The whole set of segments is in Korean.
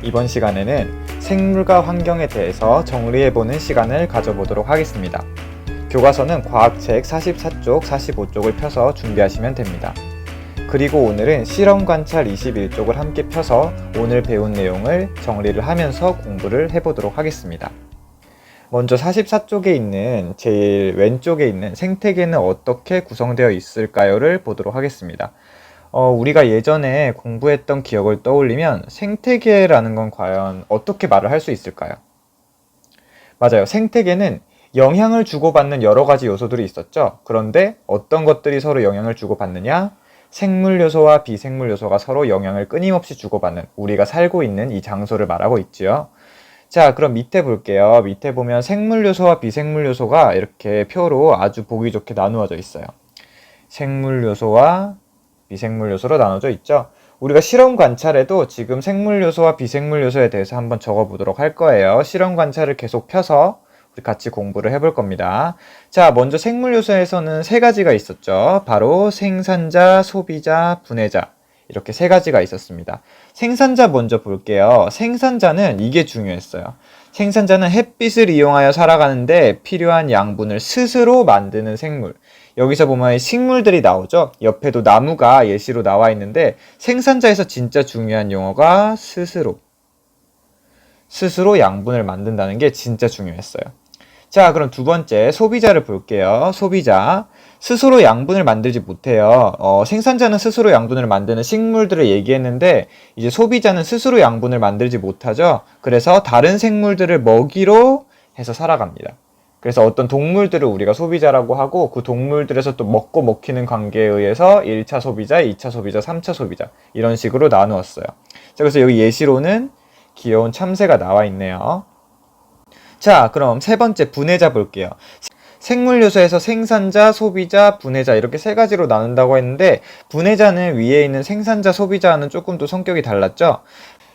이번 시간에는 생물과 환경에 대해서 정리해보는 시간을 가져보도록 하겠습니다. 교과서는 과학책 44쪽, 45쪽을 펴서 준비하시면 됩니다. 그리고 오늘은 실험 관찰 21쪽을 함께 펴서 오늘 배운 내용을 정리를 하면서 공부를 해보도록 하겠습니다. 먼저 44쪽에 있는 제일 왼쪽에 있는 생태계는 어떻게 구성되어 있을까요를 보도록 하겠습니다. 우리가 예전에 공부했던 기억을 떠올리면 생태계라는 건 과연 어떻게 말을 할 수 있을까요? 맞아요. 생태계는 영향을 주고받는 여러 가지 요소들이 있었죠. 그런데 어떤 것들이 서로 영향을 주고받느냐? 생물 요소와 비생물 요소가 서로 영향을 끊임없이 주고받는 우리가 살고 있는 이 장소를 말하고 있지요. 자, 그럼 밑에 볼게요. 밑에 보면 생물 요소와 비생물 요소가 이렇게 표로 아주 보기 좋게 나누어져 있어요. 생물 요소와 비생물 요소로 나눠져 있죠. 우리가 실험 관찰에도 지금 생물 요소와 비생물 요소에 대해서 한번 적어보도록 할 거예요. 실험 관찰을 계속 펴서 우리 같이 공부를 해볼 겁니다. 자, 먼저 생물 요소에서는 세 가지가 있었죠. 바로 생산자, 소비자, 분해자. 이렇게 세 가지가 있었습니다. 생산자 먼저 볼게요. 생산자는 이게 중요했어요. 생산자는 햇빛을 이용하여 살아가는데 필요한 양분을 스스로 만드는 생물. 여기서 보면 식물들이 나오죠. 옆에도 나무가 예시로 나와 있는데 생산자에서 진짜 중요한 용어가 스스로 양분을 만든다는 게 진짜 중요했어요. 자, 그럼 두 번째 소비자를 볼게요. 소비자 스스로 양분을 만들지 못해요. 생산자는 스스로 양분을 만드는 식물들을 얘기했는데 이제 소비자는 스스로 양분을 만들지 못하죠. 그래서 다른 생물들을 먹이로 해서 살아갑니다. 그래서 어떤 동물들을 우리가 소비자라고 하고 그 동물들에서 또 먹고 먹히는 관계에 의해서 1차 소비자, 2차 소비자, 3차 소비자 이런 식으로 나누었어요. 자, 그래서 여기 예시로는 귀여운 참새가 나와 있네요. 자, 그럼 세 번째 분해자 볼게요. 생물 요소에서 생산자, 소비자, 분해자 이렇게 세 가지로 나눈다고 했는데 분해자는 위에 있는 생산자, 소비자와는 조금 더 성격이 달랐죠.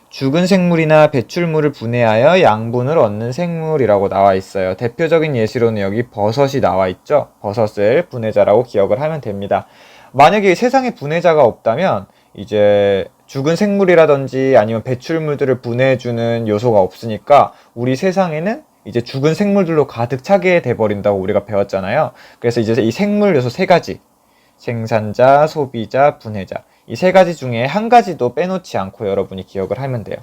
죽은 생물이나 배출물을 분해하여 양분을 얻는 생물이라고 나와 있어요. 대표적인 예시로는 여기 버섯이 나와 있죠. 버섯을 분해자라고 기억을 하면 됩니다. 만약에 세상에 분해자가 없다면 이제 죽은 생물이라든지 아니면 배출물들을 분해해주는 요소가 없으니까 우리 세상에는 이제 죽은 생물들로 가득 차게 돼버린다고 우리가 배웠잖아요. 그래서 이제 이 생물 요소 세 가지, 생산자, 소비자, 분해자 이 세 가지 중에 한 가지도 빼놓지 않고 여러분이 기억을 하면 돼요.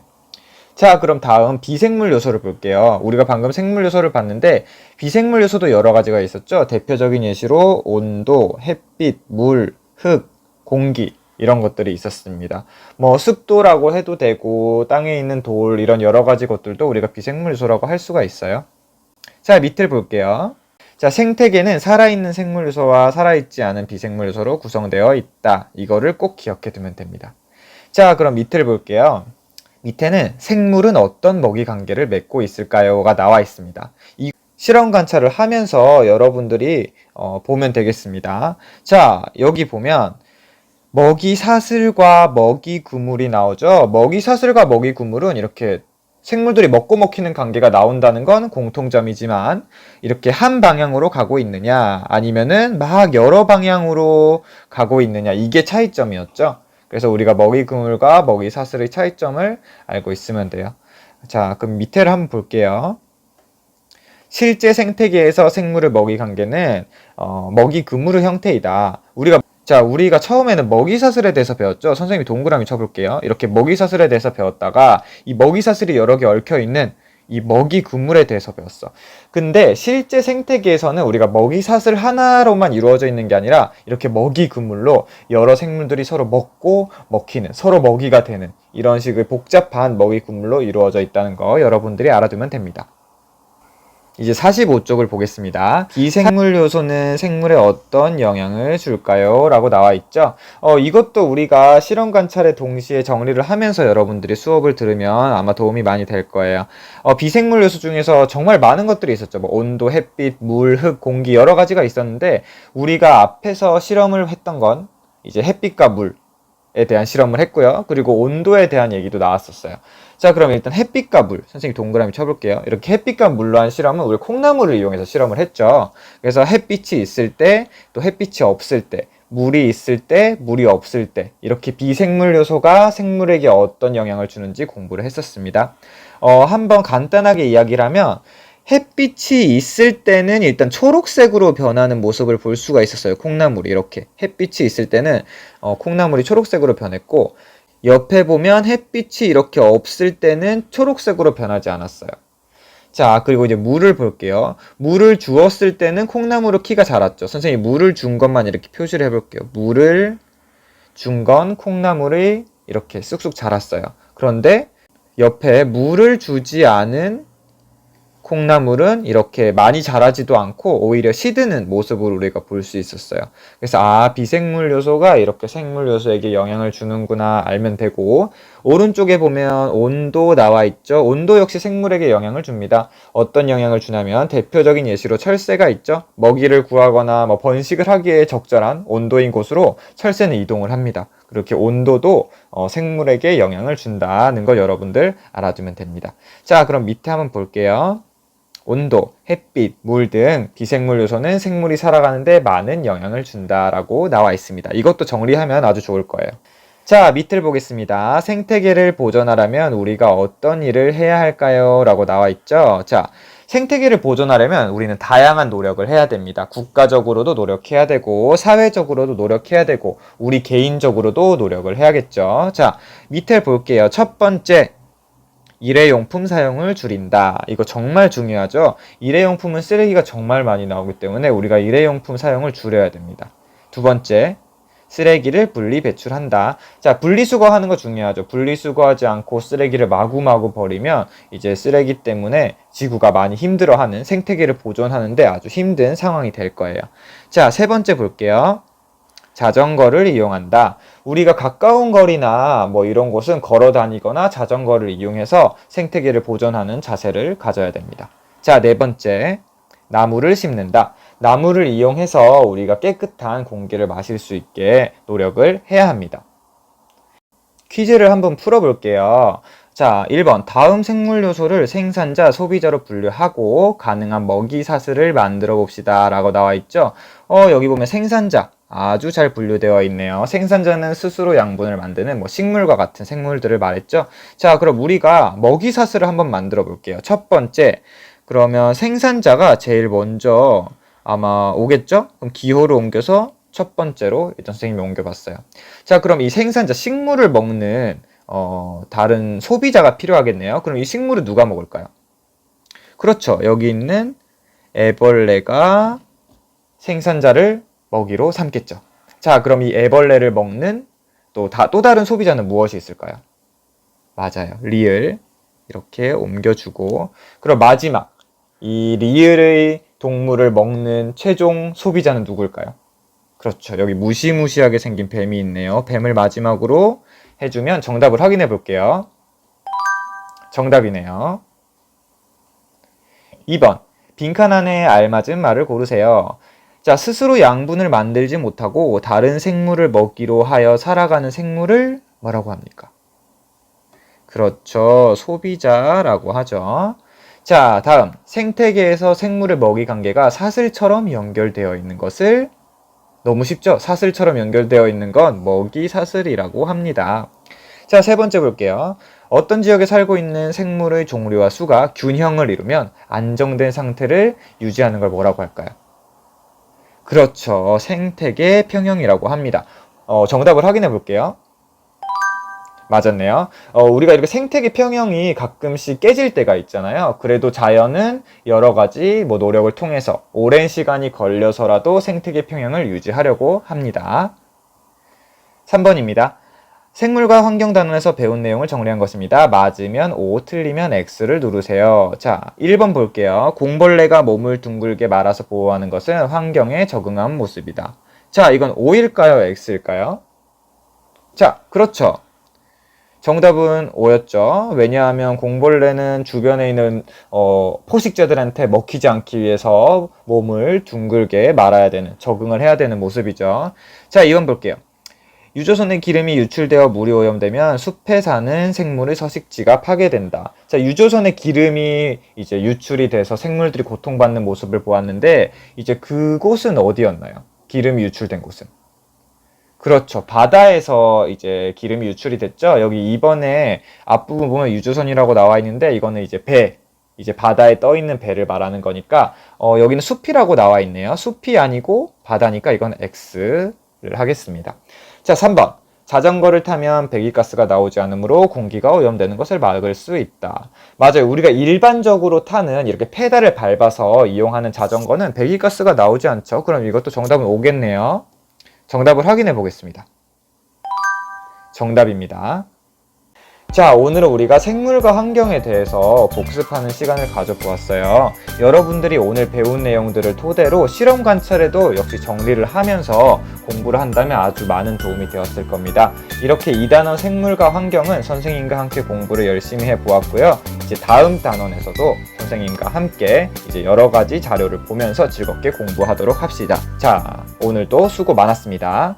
자, 그럼 다음 비생물 요소를 볼게요. 우리가 방금 생물 요소를 봤는데 비생물 요소도 여러 가지가 있었죠. 대표적인 예시로 온도, 햇빛, 물, 흙, 공기 이런 것들이 있었습니다. 뭐 습도라고 해도 되고 땅에 있는 돌 이런 여러 가지 것들도 우리가 비생물 요소라고 할 수가 있어요. 자, 밑을 볼게요. 자, 생태계는 살아있는 생물 요소와 살아있지 않은 비생물 요소로 구성되어 있다. 이거를 꼭 기억해 두면 됩니다. 자, 그럼 밑을 볼게요. 밑에는 생물은 어떤 먹이 관계를 맺고 있을까요?가 나와 있습니다. 이 실험 관찰을 하면서 여러분들이 보면 되겠습니다. 자, 여기 보면 먹이 사슬과 먹이 그물이 나오죠. 먹이 사슬과 먹이 그물은 이렇게 생물들이 먹고 먹히는 관계가 나온다는 건 공통점이지만 이렇게 한 방향으로 가고 있느냐 아니면은 막 여러 방향으로 가고 있느냐 이게 차이점이었죠. 그래서 우리가 먹이 그물과 먹이 사슬의 차이점을 알고 있으면 돼요. 자, 그럼 밑에를 한번 볼게요. 실제 생태계에서 생물의 먹이 관계는 먹이 그물의 형태이다. 우리가 처음에는 먹이사슬에 대해서 배웠죠. 선생님이 동그라미 쳐볼게요. 이렇게 먹이사슬에 대해서 배웠다가 이 먹이사슬이 여러 개 얽혀있는 이 먹이 그물에 대해서 배웠어. 근데 실제 생태계에서는 우리가 먹이사슬 하나로만 이루어져 있는 게 아니라 이렇게 먹이 그물로 여러 생물들이 서로 먹고 먹히는, 서로 먹이가 되는 이런 식의 복잡한 먹이 그물로 이루어져 있다는 거 여러분들이 알아두면 됩니다. 이제 45쪽을 보겠습니다. 비생물 요소는 생물에 어떤 영향을 줄까요? 라고 나와 있죠. 이것도 우리가 실험 관찰에 동시에 정리를 하면서 여러분들이 수업을 들으면 아마 도움이 많이 될 거예요. 비생물 요소 중에서 정말 많은 것들이 있었죠. 뭐 온도, 햇빛, 물, 흙, 공기 여러 가지가 있었는데 우리가 앞에서 실험을 했던 건 이제 햇빛과 물에 대한 실험을 했고요. 그리고 온도에 대한 얘기도 나왔었어요. 자, 그럼 일단 햇빛과 물, 선생님 동그라미 쳐볼게요. 이렇게 햇빛과 물로 한 실험은 우리 콩나물을 이용해서 실험을 했죠. 그래서 햇빛이 있을 때, 또 햇빛이 없을 때, 물이 있을 때, 물이 없을 때 이렇게 비생물 요소가 생물에게 어떤 영향을 주는지 공부를 했었습니다. 한번 간단하게 이야기를 하면 햇빛이 있을 때는 일단 초록색으로 변하는 모습을 볼 수가 있었어요. 콩나물이 이렇게 햇빛이 있을 때는 콩나물이 초록색으로 변했고 옆에 보면 햇빛이 이렇게 없을 때는 초록색으로 변하지 않았어요. 자, 그리고 이제 물을 볼게요. 물을 주었을 때는 콩나물은 키가 자랐죠. 선생님이 물을 준 것만 이렇게 표시를 해볼게요. 물을 준 건 콩나물이 이렇게 쑥쑥 자랐어요. 그런데 옆에 물을 주지 않은 콩나물은 이렇게 많이 자라지도 않고 오히려 시드는 모습을 우리가 볼 수 있었어요. 그래서 비생물 요소가 이렇게 생물 요소에게 영향을 주는구나 알면 되고, 오른쪽에 보면 온도 나와 있죠. 온도 역시 생물에게 영향을 줍니다. 어떤 영향을 주냐면 대표적인 예시로 철새가 있죠. 먹이를 구하거나 번식을 하기에 적절한 온도인 곳으로 철새는 이동을 합니다. 그렇게 온도도 생물에게 영향을 준다는 거 여러분들 알아두면 됩니다. 자, 그럼 밑에 한번 볼게요. 온도, 햇빛, 물 등 비생물 요소는 생물이 살아가는데 많은 영향을 준다라고 나와 있습니다. 이것도 정리하면 아주 좋을 거예요. 자, 밑을 보겠습니다. 생태계를 보존하려면 우리가 어떤 일을 해야 할까요? 라고 나와 있죠. 자, 생태계를 보존하려면 우리는 다양한 노력을 해야 됩니다. 국가적으로도 노력해야 되고 사회적으로도 노력해야 되고 우리 개인적으로도 노력을 해야겠죠. 자, 밑에 볼게요. 첫 번째, 일회용품 사용을 줄인다. 이거 정말 중요하죠. 일회용품은 쓰레기가 정말 많이 나오기 때문에 우리가 일회용품 사용을 줄여야 됩니다. 두 번째, 쓰레기를 분리 배출한다. 자, 분리수거하는 거 중요하죠. 분리수거하지 않고 쓰레기를 마구마구 버리면 이제 쓰레기 때문에 지구가 많이 힘들어하는, 생태계를 보존하는데 아주 힘든 상황이 될 거예요. 자, 세 번째 볼게요. 자전거를 이용한다. 우리가 가까운 거리나 이런 곳은 걸어 다니거나 자전거를 이용해서 생태계를 보존하는 자세를 가져야 됩니다. 자, 네 번째, 나무를 심는다. 나무를 이용해서 우리가 깨끗한 공기를 마실 수 있게 노력을 해야 합니다. 퀴즈를 한번 풀어볼게요. 자, 1번. 다음 생물 요소를 생산자, 소비자로 분류하고 가능한 먹이 사슬을 만들어 봅시다. 라고 나와 있죠. 여기 보면 생산자. 아주 잘 분류되어 있네요. 생산자는 스스로 양분을 만드는 식물과 같은 생물들을 말했죠. 자, 그럼 우리가 먹이 사슬을 한번 만들어 볼게요. 첫 번째, 그러면 생산자가 제일 먼저 아마 오겠죠? 그럼 기호를 옮겨서 첫 번째로 일단 선생님이 옮겨봤어요. 자, 그럼 이 생산자, 식물을 먹는 다른 소비자가 필요하겠네요. 그럼 이 식물을 누가 먹을까요? 그렇죠. 여기 있는 애벌레가 생산자를 먹이로 삼겠죠. 자, 그럼 이 애벌레를 먹는 또 다른 소비자는 무엇이 있을까요? 맞아요. 리을. 이렇게 옮겨주고, 그럼 마지막, 이 리을의 동물을 먹는 최종 소비자는 누굴까요? 그렇죠. 여기 무시무시하게 생긴 뱀이 있네요. 뱀을 마지막으로 해주면 정답을 확인해 볼게요. 정답이네요. 2번. 빈칸 안에 알맞은 말을 고르세요. 자, 스스로 양분을 만들지 못하고 다른 생물을 먹이로 하여 살아가는 생물을 뭐라고 합니까? 그렇죠. 소비자라고 하죠. 자, 다음. 생태계에서 생물의 먹이 관계가 사슬처럼 연결되어 있는 것을, 너무 쉽죠? 사슬처럼 연결되어 있는 건 먹이 사슬이라고 합니다. 자, 세 번째 볼게요. 어떤 지역에 살고 있는 생물의 종류와 수가 균형을 이루면 안정된 상태를 유지하는 걸 뭐라고 할까요? 그렇죠. 생태계 평형이라고 합니다. 정답을 확인해 볼게요. 맞았네요. 우리가 이렇게 생태계 평형이 가끔씩 깨질 때가 있잖아요. 그래도 자연은 여러 가지 노력을 통해서 오랜 시간이 걸려서라도 생태계 평형을 유지하려고 합니다. 3번입니다. 생물과 환경 단원에서 배운 내용을 정리한 것입니다. 맞으면 O, 틀리면 X를 누르세요. 자, 1번 볼게요. 공벌레가 몸을 둥글게 말아서 보호하는 것은 환경에 적응한 모습이다. 자, 이건 O일까요? X일까요? 자, 그렇죠. 정답은 O였죠. 왜냐하면 공벌레는 주변에 있는 포식자들한테 먹히지 않기 위해서 몸을 둥글게 말아야 되는, 적응을 해야 되는 모습이죠. 자, 2번 볼게요. 유조선의 기름이 유출되어 물이 오염되면 숲에 사는 생물의 서식지가 파괴된다. 자, 유조선의 기름이 이제 유출이 돼서 생물들이 고통받는 모습을 보았는데, 이제 그곳은 어디였나요? 기름이 유출된 곳은? 그렇죠. 바다에서 이제 기름이 유출이 됐죠. 여기 2번에 앞부분 보면 유조선이라고 나와 있는데 이거는 이제 배, 이제 바다에 떠 있는 배를 말하는 거니까 여기는 숲이라고 나와 있네요. 숲이 아니고 바다니까 이건 X를 하겠습니다. 자, 3번. 자전거를 타면 배기가스가 나오지 않으므로 공기가 오염되는 것을 막을 수 있다. 맞아요. 우리가 일반적으로 타는 이렇게 페달을 밟아서 이용하는 자전거는 배기가스가 나오지 않죠. 그럼 이것도 정답은 오겠네요. 정답을 확인해 보겠습니다. 정답입니다. 자, 오늘은 우리가 생물과 환경에 대해서 복습하는 시간을 가져보았어요. 여러분들이 오늘 배운 내용들을 토대로 실험 관찰에도 역시 정리를 하면서 공부를 한다면 아주 많은 도움이 되었을 겁니다. 이렇게 2단원 생물과 환경은 선생님과 함께 공부를 열심히 해보았고요. 이제 다음 단원에서도 선생님과 함께 이제 여러 가지 자료를 보면서 즐겁게 공부하도록 합시다. 자, 오늘도 수고 많았습니다.